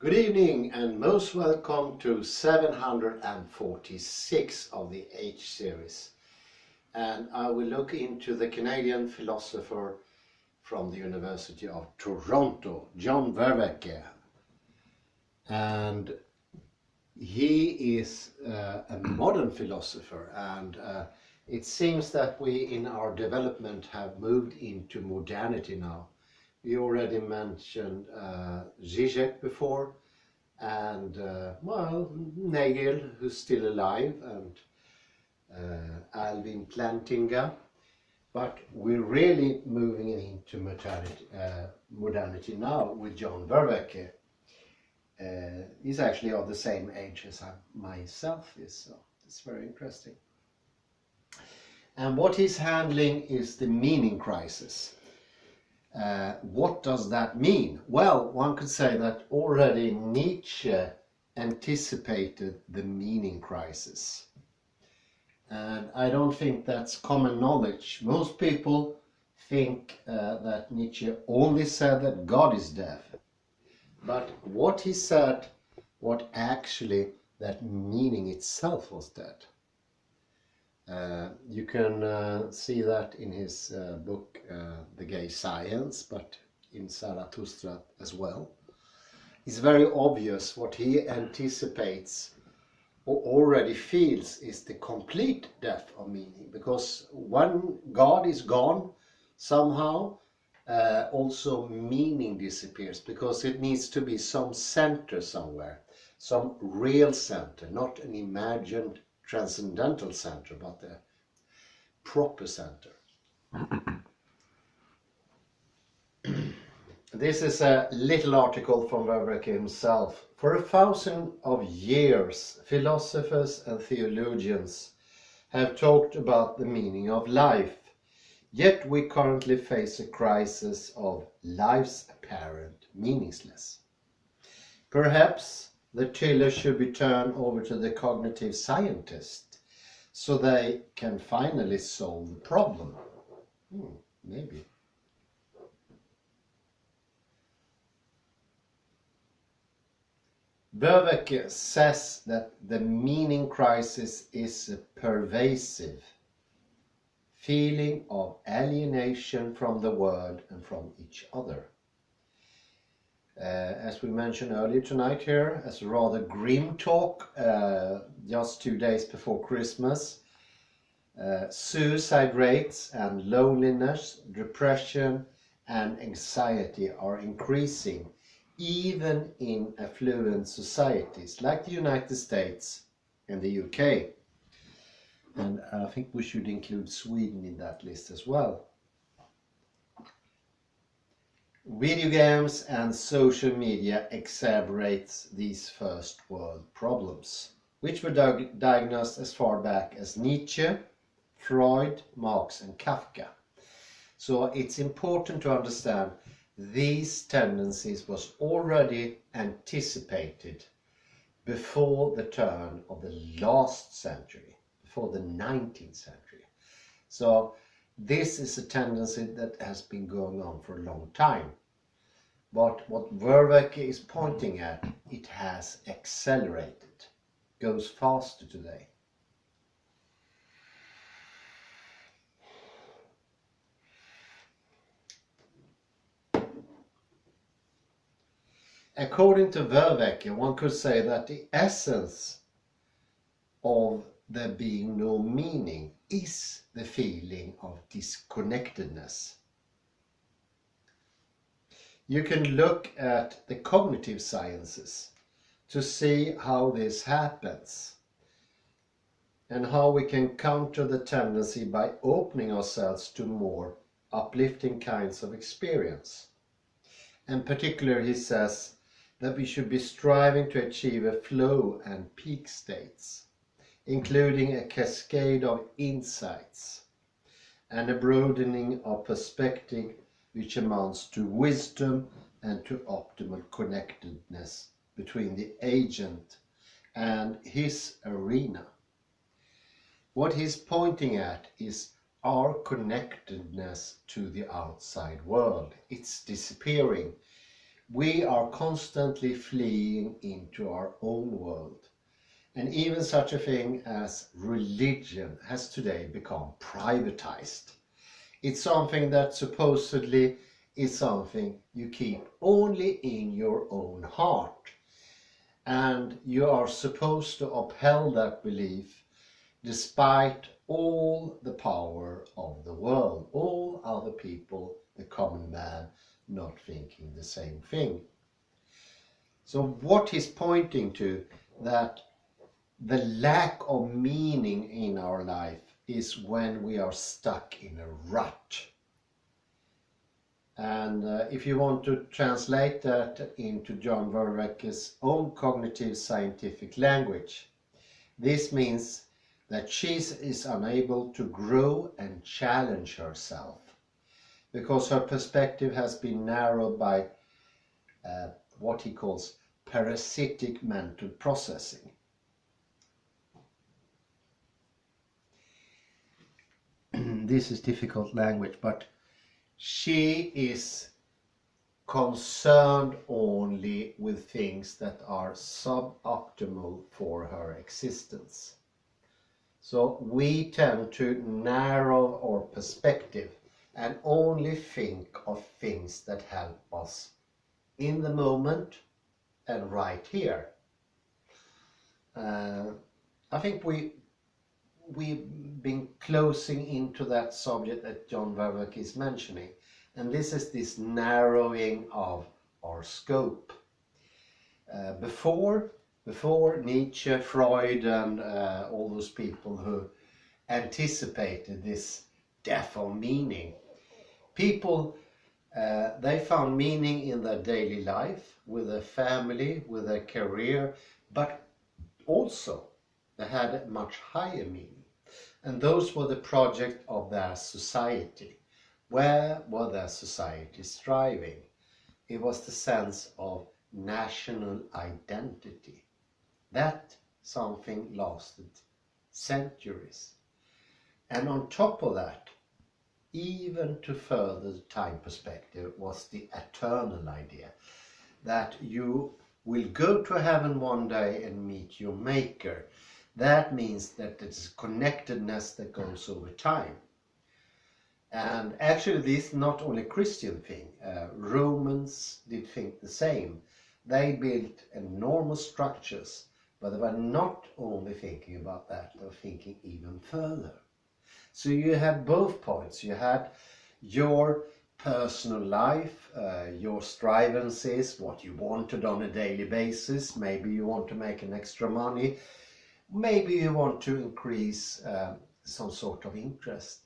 Good evening and most welcome to 746 of the H series. And I will look into the Canadian philosopher from the University of Toronto, John Vervaeke. And he is a modern philosopher, and it seems that we in our development have moved into modernity now. We already mentioned Zizek before, and Nagel, who's still alive, and Alvin Plantinga. But we're really moving into modernity now with John Vervaeke. He's actually of the same age as I myself is, so it's very interesting. And what he's handling is the meaning crisis. What does that mean? Well, one could say that already Nietzsche anticipated the meaning crisis. And I don't think that's common knowledge. Most people think that Nietzsche only said that God is deaf. But what he said, what actually that meaning itself was dead. You can see that in his book The Gay Science, but in Zarathustra as well. It's very obvious what he anticipates or already feels is the complete death of meaning, because when God is gone, somehow also meaning disappears, because it needs to be some center somewhere, some real center, not an imagined transcendental center, but the proper center. This is a little article from Vervaeke himself. For 1,000 years, philosophers and theologians have talked about the meaning of life, yet we currently face a crisis of life's apparent meaninglessness. Perhaps the tiller should be turned over to the cognitive scientists so they can finally solve the problem. Maybe. Vervaeke says that the meaning crisis is a pervasive feeling of alienation from the world and from each other. As we mentioned earlier tonight here, as a rather grim talk, just 2 days before Christmas, suicide rates and loneliness, depression and anxiety are increasing, even in affluent societies like the United States and the UK. And I think we should include Sweden in that list as well. Video games and social media exacerbates these first world problems, which were diagnosed as far back as Nietzsche, Freud, Marx and Kafka. So it's important to understand these tendencies was already anticipated before the turn of the last century, before the 19th century. So this is a tendency that has been going on for a long time. But what Vervaeke is pointing at, it has accelerated, goes faster today. According to Vervaeke, one could say that the essence of there being no meaning is the feeling of disconnectedness. You can look at the cognitive sciences to see how this happens and how we can counter the tendency by opening ourselves to more uplifting kinds of experience. In particular, he says that we should be striving to achieve a flow and peak states, including a cascade of insights and a broadening of perspective which amounts to wisdom and to optimal connectedness between the agent and his arena. What he's pointing at is our connectedness to the outside world. It's disappearing. We are constantly fleeing into our own world. And even such a thing as religion has today become privatized. It's something that supposedly is something you keep only in your own heart. And you are supposed to uphold that belief despite all the power of the world, all other people, the common man, not thinking the same thing. So what he's pointing to, that the lack of meaning in our life is when we are stuck in a rut. And if you want to translate that into John Verwecke's own cognitive scientific language, this means that she is unable to grow and challenge herself because her perspective has been narrowed by what he calls parasitic mental processing. This is difficult language, but she is concerned only with things that are suboptimal for her existence. So we tend to narrow our perspective and only think of things that help us in the moment and right here. I think we've been closing into that subject that John Verwecke is mentioning, and this is this narrowing of our scope. Before Nietzsche, Freud, and all those people who anticipated this death of meaning, people they found meaning in their daily life, with their family, with their career, but also they had a much higher meaning. And those were the project of their society. Where were their society striving? It was the sense of national identity. That something lasted centuries. And on top of that, even to further time perspective, was the eternal idea that you will go to heaven one day and meet your maker. That means that it's connectedness that goes over time. And actually this is not only a Christian thing. Romans did think the same. They built enormous structures, but they were not only thinking about that, they were thinking even further. So you had both points. You had your personal life, your strivances, what you wanted on a daily basis. Maybe you want to make an extra money. Maybe you want to increase some sort of interest.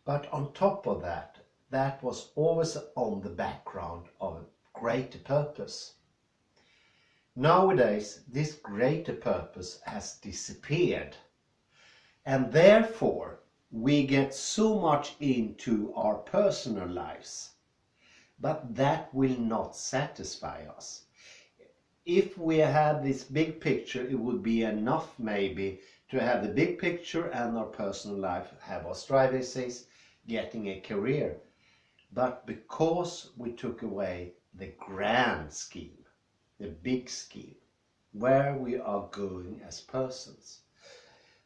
But on top of that, that was always on the background of a greater purpose. Nowadays, this greater purpose has disappeared. And therefore, we get so much into our personal lives, but that will not satisfy us. If we had this big picture, it would be enough maybe to have the big picture and our personal life, have our strivances, getting a career. But because we took away the grand scheme, the big scheme, where we are going as persons,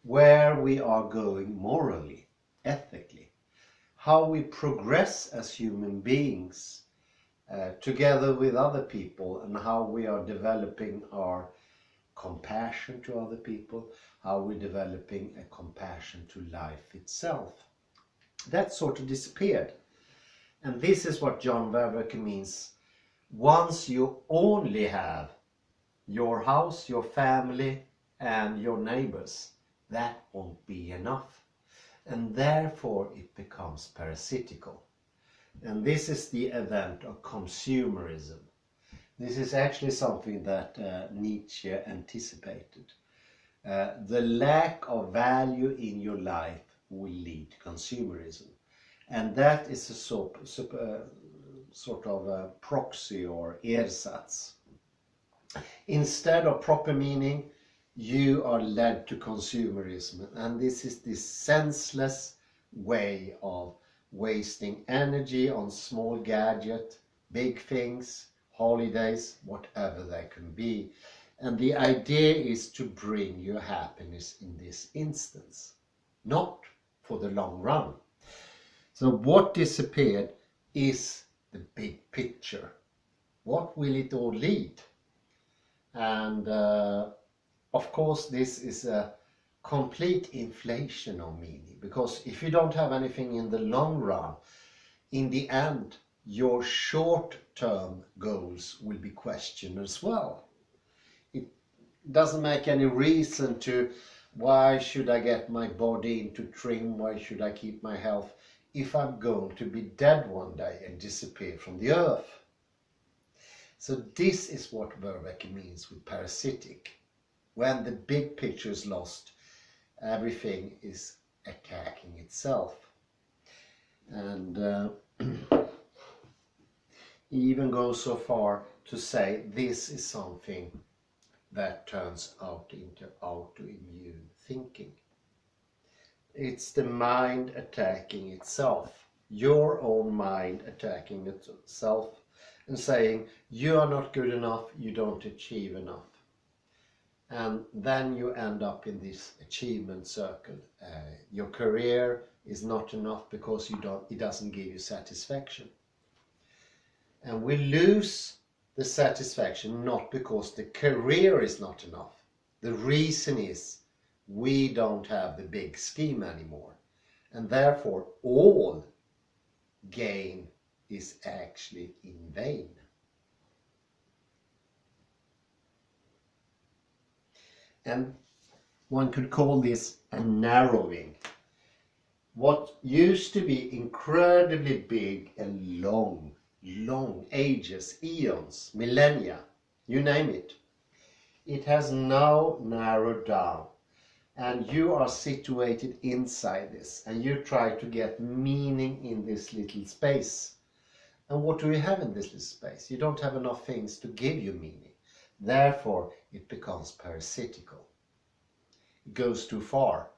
where we are going morally, ethically, how we progress as human beings together with other people, and how we are developing our compassion to other people, how we're developing a compassion to life itself. That sort of disappeared. And this is what John Verwecke means. Once you only have your house, your family, and your neighbors, that won't be enough. And therefore it becomes parasitical. And this is the event of consumerism. This is actually something that Nietzsche anticipated. The lack of value in your life will lead to consumerism. And that is a sort of a proxy or ersatz. Instead of proper meaning, you are led to consumerism. And this is this senseless way of wasting energy on small gadgets, big things, holidays, whatever they can be. And the idea is to bring you happiness in this instance, not for the long run. So what disappeared is the big picture. What will it all lead? And of course this is a complete inflation of meaning, because if you don't have anything in the long run, in the end your short-term goals will be questioned as well. It doesn't make any reason to, why should I get my body into trim, why should I keep my health, if I'm going to be dead one day and disappear from the earth. So this is what Verweke means with parasitic. When the big picture is lost, everything is attacking itself. And he even goes so far to say this is something that turns out into autoimmune thinking. It's the mind attacking itself, your own mind attacking itself and saying you are not good enough, you don't achieve enough. And then you end up in this achievement circle. Your career is not enough because it doesn't give you satisfaction. And we lose the satisfaction not because the career is not enough. The reason is we don't have the big scheme anymore. And therefore all gain is actually in vain. And one could call this a narrowing. What used to be incredibly big and long ages, eons, millennia, you name it, it has now narrowed down, and you are situated inside this, and you try to get meaning in this little space. And what do you have in this little space? You don't have enough things to give you meaning. Therefore, it becomes parasitical. It goes too far.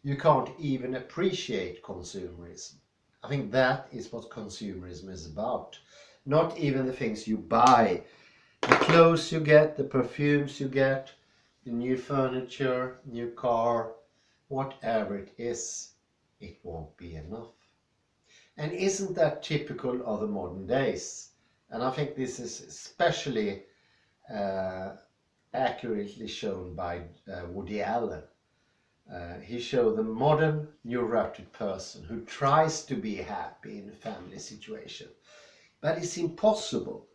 You can't even appreciate consumerism. I think that is what consumerism is about. Not even the things you buy. The clothes you get, the perfumes you get, the new furniture, new car, whatever it is, it won't be enough. And isn't that typical of the modern days? And I think this is especially accurately shown by Woody Allen. He showed the modern neurotic person who tries to be happy in a family situation. But it's impossible.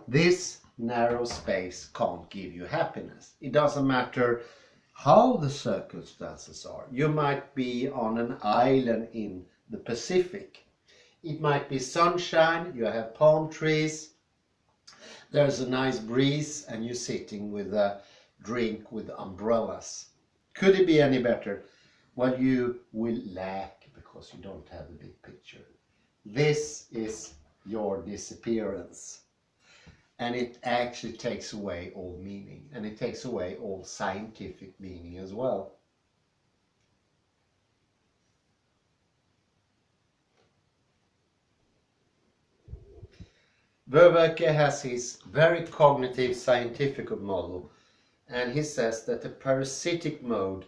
This narrow space can't give you happiness. It doesn't matter how the circumstances are. You might be on an island in the Pacific. It might be sunshine, you have palm trees, there's a nice breeze, and you're sitting with a drink with umbrellas. Could it be any better? Well, you will lack because you don't have the big picture. This is your disappearance. And it actually takes away all meaning, and it takes away all scientific meaning as well. Verweke has his very cognitive scientific model, and he says that the parasitic mode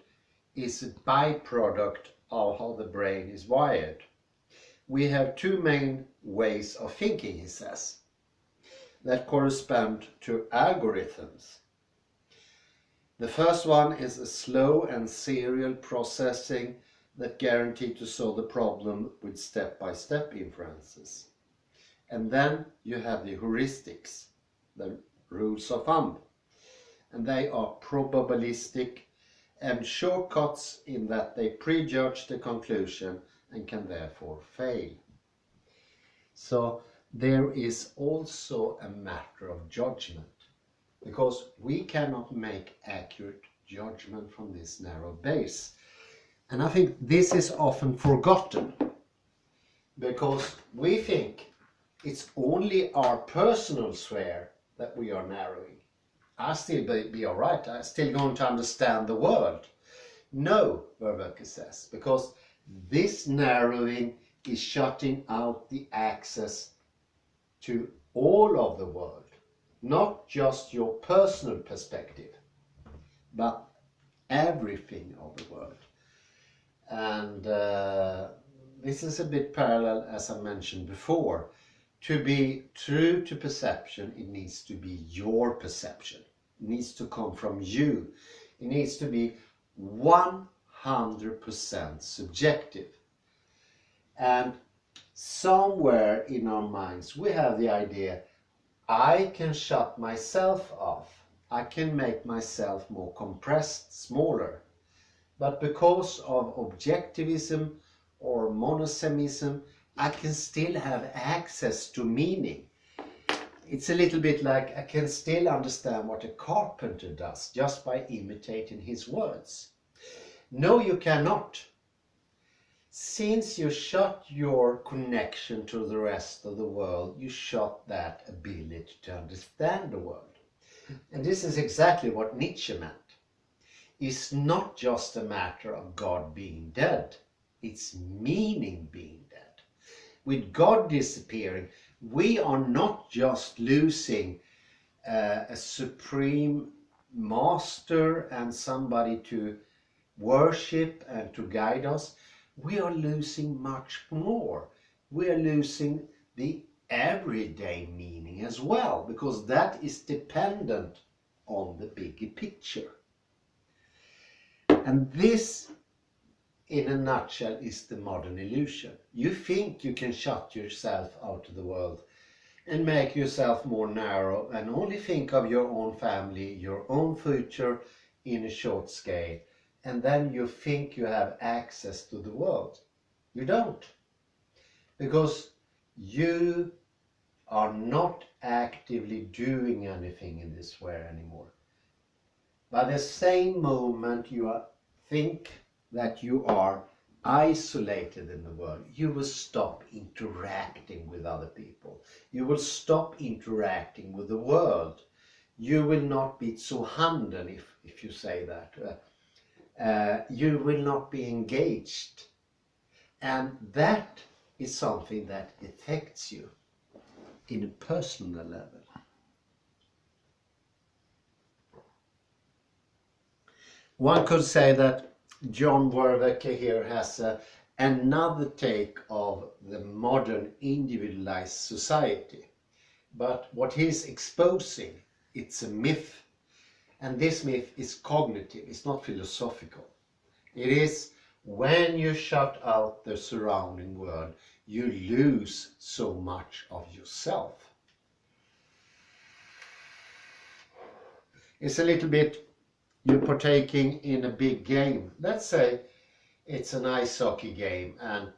is a byproduct of how the brain is wired. We have two main ways of thinking, he says, that correspond to algorithms. The first one is a slow and serial processing that guarantee to solve the problem with step-by-step inferences. And then you have the heuristics, the rules of thumb. And they are probabilistic and shortcuts in that they prejudge the conclusion and can therefore fail. So there is also a matter of judgment, because we cannot make accurate judgment from this narrow base. And I think this is often forgotten, because we think it's only our personal sphere that we are narrowing. I'll still be all right, I'm still going to understand the world. No, Verweke says, because this narrowing is shutting out the access to all of the world, not just your personal perspective, but everything of the world. And this is a bit parallel, as I mentioned before. To be true to perception, it needs to be your perception. It needs to come from you. It needs to be 100% subjective. And somewhere in our minds we have the idea, I can shut myself off. I can make myself more compressed, smaller. But because of objectivism or monosemism, I can still have access to meaning. It's a little bit like I can still understand what a carpenter does just by imitating his words. No, you cannot. Since you shut your connection to the rest of the world, you shut that ability to understand the world. And this is exactly what Nietzsche meant. It's not just a matter of God being dead, it's meaning being dead. With God disappearing, we are not just losing a supreme master and somebody to worship and to guide us. We are losing much more. We are losing the everyday meaning as well, because that is dependent on the bigger picture. And this, in a nutshell, is the modern illusion. You think you can shut yourself out of the world and make yourself more narrow and only think of your own family, your own future in a short scale. And then you think you have access to the world. You don't. Because you are not actively doing anything in this way anymore. By the same moment you think that you are isolated in the world, you will stop interacting with other people. You will stop interacting with the world. You will not be zu handen, if you say that. You will not be engaged. And that is something that affects you in a personal level. One could say that John Vervaeke here has another take of the modern individualized society. But what he's exposing, it's a myth. And this myth is cognitive, it's not philosophical. It is when you shut out the surrounding world, you lose so much of yourself. It's a little bit you're partaking in a big game. Let's say it's an ice hockey game and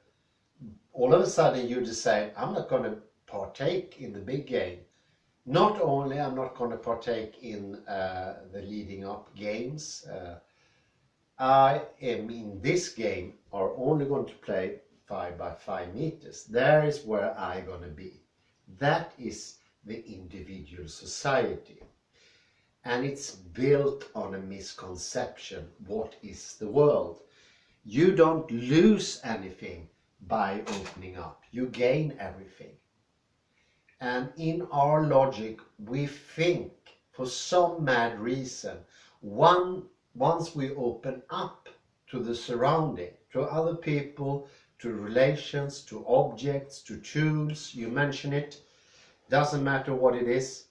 all of a sudden you decide, I'm not going to partake in the big game. Not only I'm not going to partake in the leading up games, I am in this game are only going to play 5 by 5 meters. There is where I'm going to be. That is the individual society. And it's built on a misconception. What is the world? You don't lose anything by opening up. You gain everything. And in our logic, we think for some mad reason, once we open up to the surrounding, to other people, to relations, to objects, to tools, you mention it, doesn't matter what it is,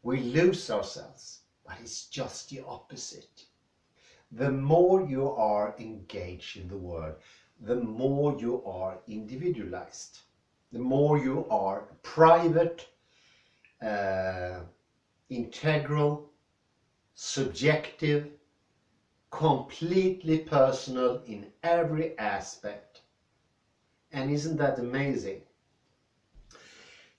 we lose ourselves. But it's just the opposite. The more you are engaged in the world, the more you are individualized. The more you are private, integral, subjective, completely personal in every aspect. And isn't that amazing?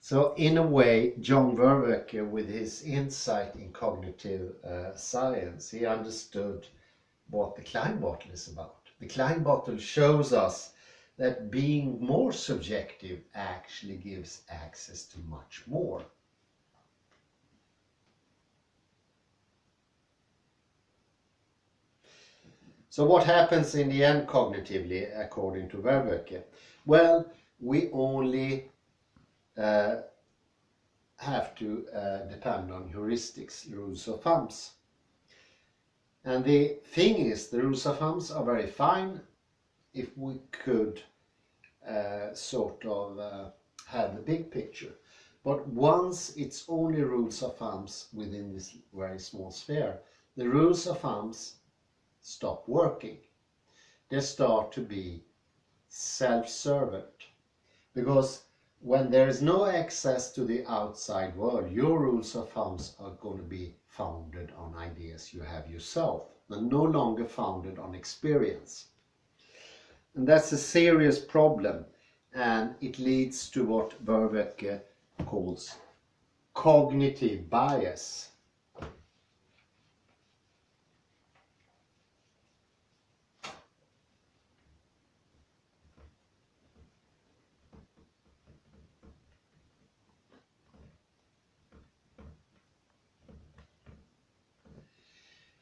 So in a way, John Vervaeke, with his insight in cognitive science, he understood what the Klein bottle is about. The Klein bottle shows us that being more subjective actually gives access to much more. So what happens in the end cognitively, according to Vervaeke? Well, we only have to depend on heuristics, rules of thumbs. And the thing is, the rules of thumbs are very fine if we could have the big picture. But once it's only rules of thumbs within this very small sphere, the rules of thumbs stop working. They start to be self-servant. Because when there is no access to the outside world, your rules of thumbs are going to be founded on ideas you have yourself, and no longer founded on experience. And that's a serious problem, and it leads to what Verwecke calls cognitive bias.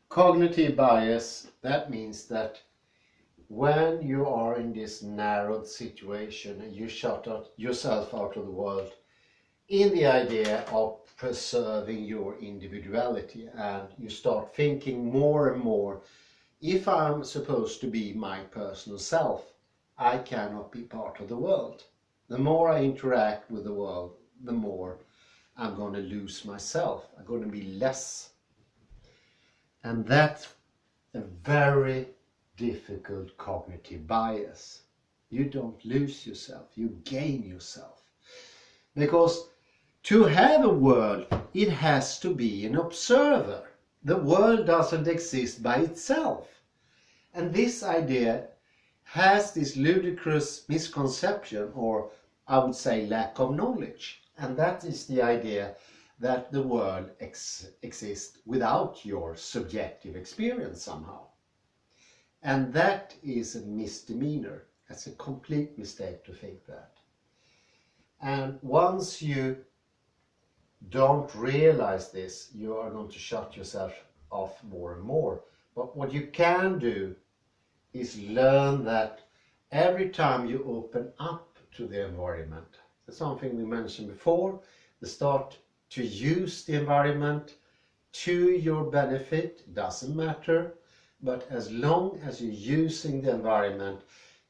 Cognitive bias, that means that when you are in this narrowed situation and you shut yourself out of the world in the idea of preserving your individuality, and you start thinking more and more, if I'm supposed to be my personal self, I cannot be part of the world. The more I interact with the world, the more I'm going to lose myself. I'm going to be less. And that's a very difficult cognitive bias. You don't lose yourself, you gain yourself. Because to have a world, it has to be an observer. The world doesn't exist by itself. And this idea has this ludicrous misconception, or I would say lack of knowledge. And that is the idea that the world exists without your subjective experience somehow. And that is a misdemeanor. That's a complete mistake to think that. And once you don't realize this, you are going to shut yourself off more and more. But what you can do is learn that every time you open up to the environment, that's something we mentioned before, the start to use the environment to your benefit, doesn't matter, but as long as you're using the environment,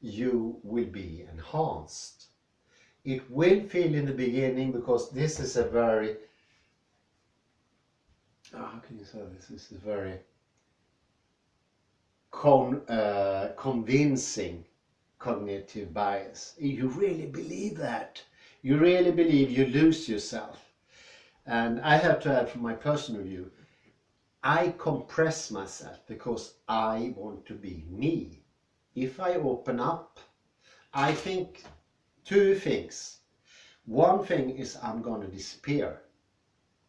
you will be enhanced. It will feel in the beginning, because this is a very, how can you say this? This is very convincing cognitive bias. You really believe that. You really believe you lose yourself. And I have to add, from my personal view, I compress myself because I want to be me. If I open up, I think two things. One thing is I'm going to disappear.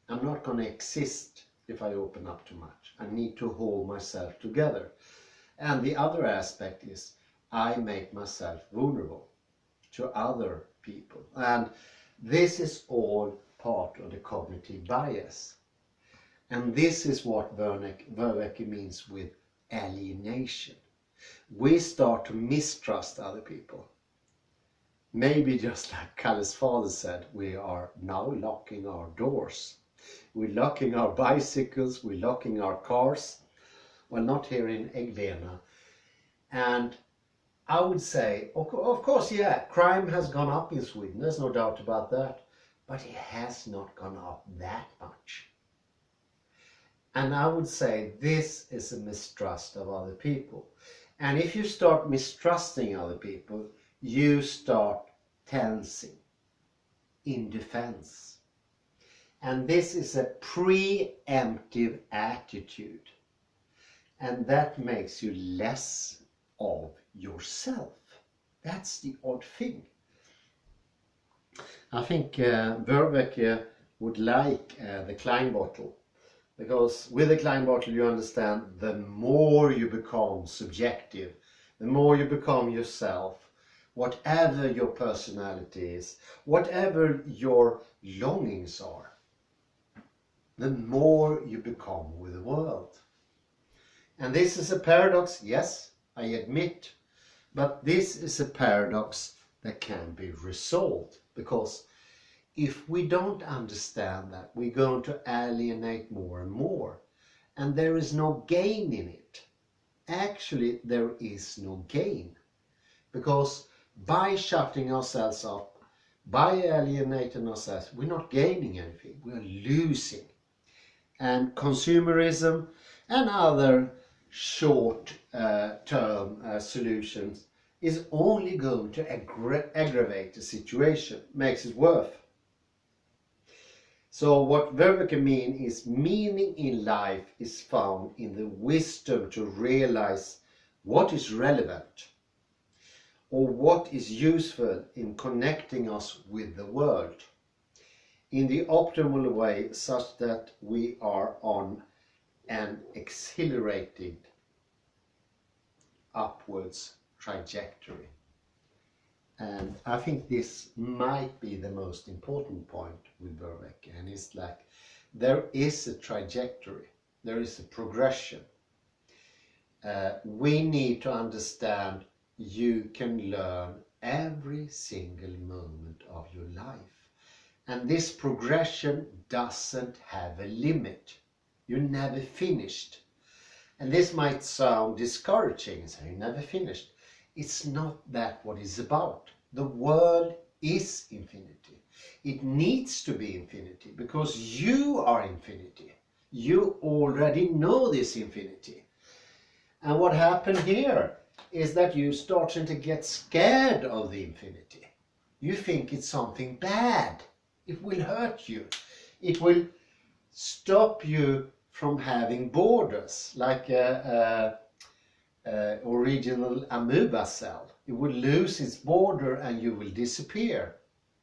I'm not going to exist if I open up too much. I need to hold myself together. And the other aspect is I make myself vulnerable to other people. And this is all part of the cognitive bias. And this is what Verwecke means with alienation. We start to mistrust other people. Maybe just like Kalle's father said, we are now locking our doors. We're locking our bicycles, we're locking our cars. Well, not here in Eglena. And I would say, of course, yeah, crime has gone up in Sweden, there's no doubt about that. But it has not gone up that much. And I would say this is a mistrust of other people. And if you start mistrusting other people, you start tensing in defense. And this is a preemptive attitude. And that makes you less of yourself. That's the odd thing. I think Verwecke would like the Klein bottle. Because with the Klein bottle you understand, the more you become subjective, the more you become yourself, whatever your personality is, whatever your longings are, the more you become with the world. And this is a paradox, yes, I admit, but this is a paradox that can be resolved, because if we don't understand that, we're going to alienate more and more. And there is no gain in it. Actually, there is no gain. Because by shutting ourselves up, by alienating ourselves, we're not gaining anything, we're losing. And consumerism and other short-term solutions is only going to aggravate the situation, makes it worse. So what Verweke means is meaning in life is found in the wisdom to realize what is relevant or what is useful in connecting us with the world in the optimal way, such that we are on an accelerated upwards trajectory. And I think this might be the most important point with Verweke, and it's like there is a trajectory, there is a progression. We need to understand you can learn every single moment of your life, and this progression doesn't have a limit. You're never finished. And this might sound discouraging, so you're never finished. It's not that what it's about. The world is infinity. It needs to be infinity because you are infinity. You already know this infinity. And what happened here is that you're starting to get scared of the infinity. You think it's something bad. It will hurt you. It will stop you from having borders, like a original amoeba cell. It will lose its border and you will disappear.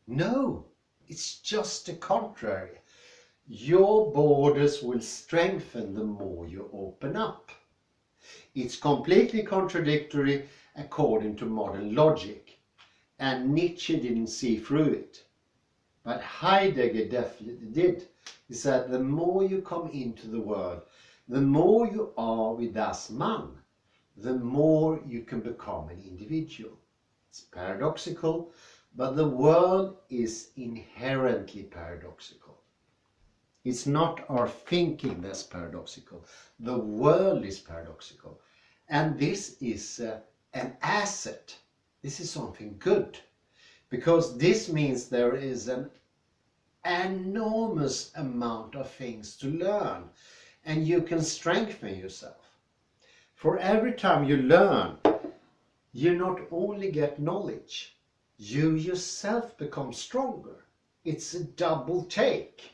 No, it's just the contrary. Your borders will strengthen the more you open up. It's completely contradictory according to modern logic, and Nietzsche didn't see through it. But Heidegger definitely did. He said the more you come into the world, the more you are with das Man, the more you can become an individual. It's paradoxical, but the world is inherently paradoxical. It's not our thinking that's paradoxical. The world is paradoxical. And this is an asset. This is something good. Because this means there is an enormous amount of things to learn. And you can strengthen yourself. For every time you learn, you not only get knowledge, you yourself become stronger. It's a double take.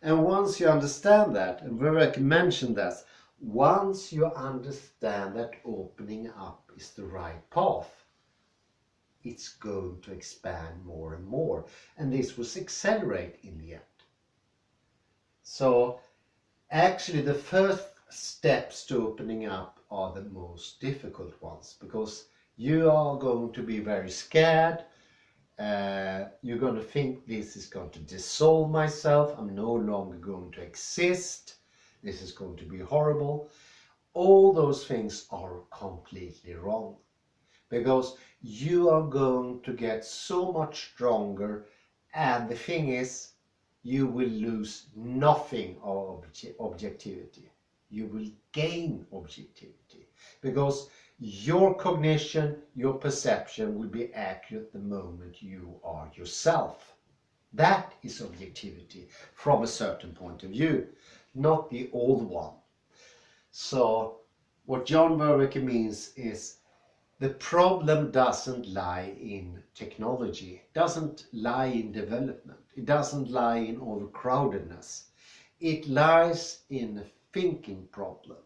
And once you understand that, and Verweke mentioned that, once you understand that opening up is the right path, it's going to expand more and more. And this will accelerate in the end. So actually the first steps to opening up are the most difficult ones, because you are going to be very scared. You're going to think this is going to dissolve myself. I'm no longer going to exist. This is going to be horrible. All those things are completely wrong, because you are going to get so much stronger, and the thing is, you will lose nothing of objectivity. You will gain objectivity, because your cognition, your perception will be accurate the moment you are yourself. That is objectivity from a certain point of view, not the old one. So what John Verweke means is the problem doesn't lie in technology, it doesn't lie in development, it doesn't lie in overcrowdedness. It lies in a thinking problem,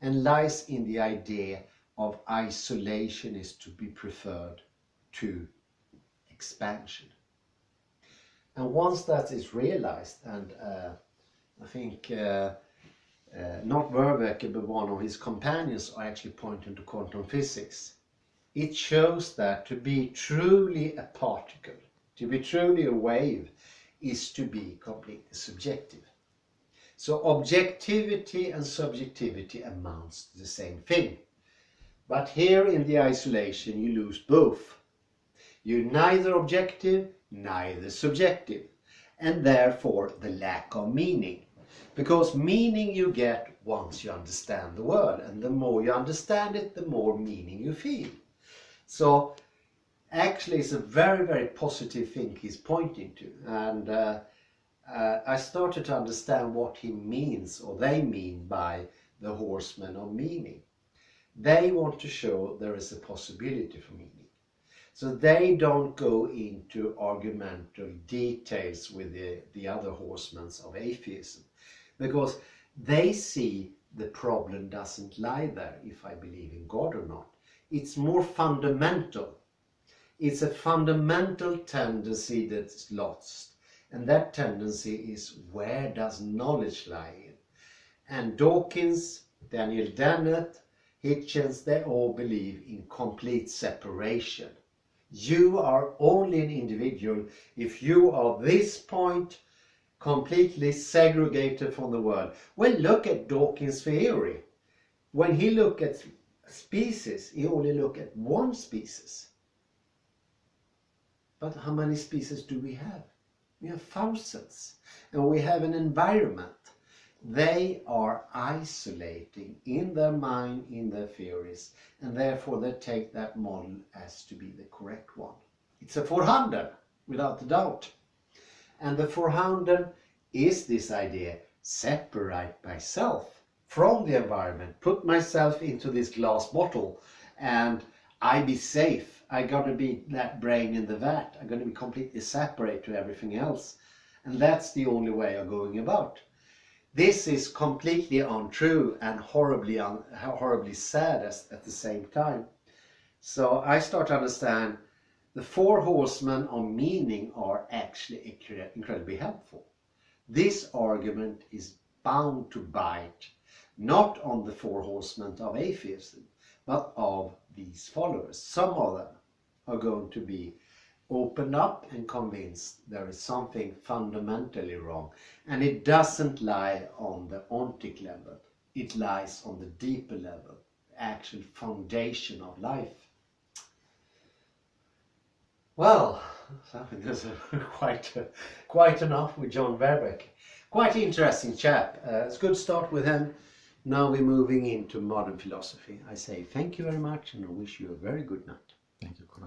and lies in the idea of isolation is to be preferred to expansion. And once that is realized, and I think not Verweke but one of his companions are actually pointing to quantum physics, it shows that to be truly a particle, to be truly a wave, is to be completely subjective. So objectivity and subjectivity amounts to the same thing. But here in the isolation you lose both. You're neither objective, neither subjective, and therefore the lack of meaning. Because meaning you get once you understand the world, and the more you understand it, the more meaning you feel. So actually it's a very, very positive thing he's pointing to, and I started to understand what he means, or they mean, by the horsemen of meaning. They want to show there is a possibility for meaning. So they don't go into argumental details with the other horsemen of atheism, because they see the problem doesn't lie there if I believe in God or not. It's more fundamental. It's a fundamental tendency that's lost. And that tendency is, where does knowledge lie in? And Dawkins, Daniel Dennett, Hitchens, they all believe in complete separation. You are only an individual if you are this point completely segregated from the world. Well, look at Dawkins' theory. When he looked at species, he only looked at one species. But how many species do we have? We have thousands. And we have an environment. They are isolating in their mind, in their theories, and therefore they take that model as to be the correct one. It's a 400, without a doubt. And the 400 is this idea: separate myself from the environment, put myself into this glass bottle, and I be safe. I gotta be that brain in the vat. I'm gonna be completely separate to everything else. And that's the only way of going about. This is completely untrue and horribly sad at the same time. So I start to understand the 4 horsemen of meaning are actually incredibly helpful. This argument is bound to bite, not on the 4 horsemen of atheism, but of these followers. Some of them are going to be opened up and convinced there is something fundamentally wrong. And it doesn't lie on the ontic level. It lies on the deeper level, the actual foundation of life. Well, I think there's quite enough with John Verbeek. Quite an interesting chap. It's a good start with him. Now we're moving into modern philosophy. I say thank you very much and I wish you a very good night. Thank you.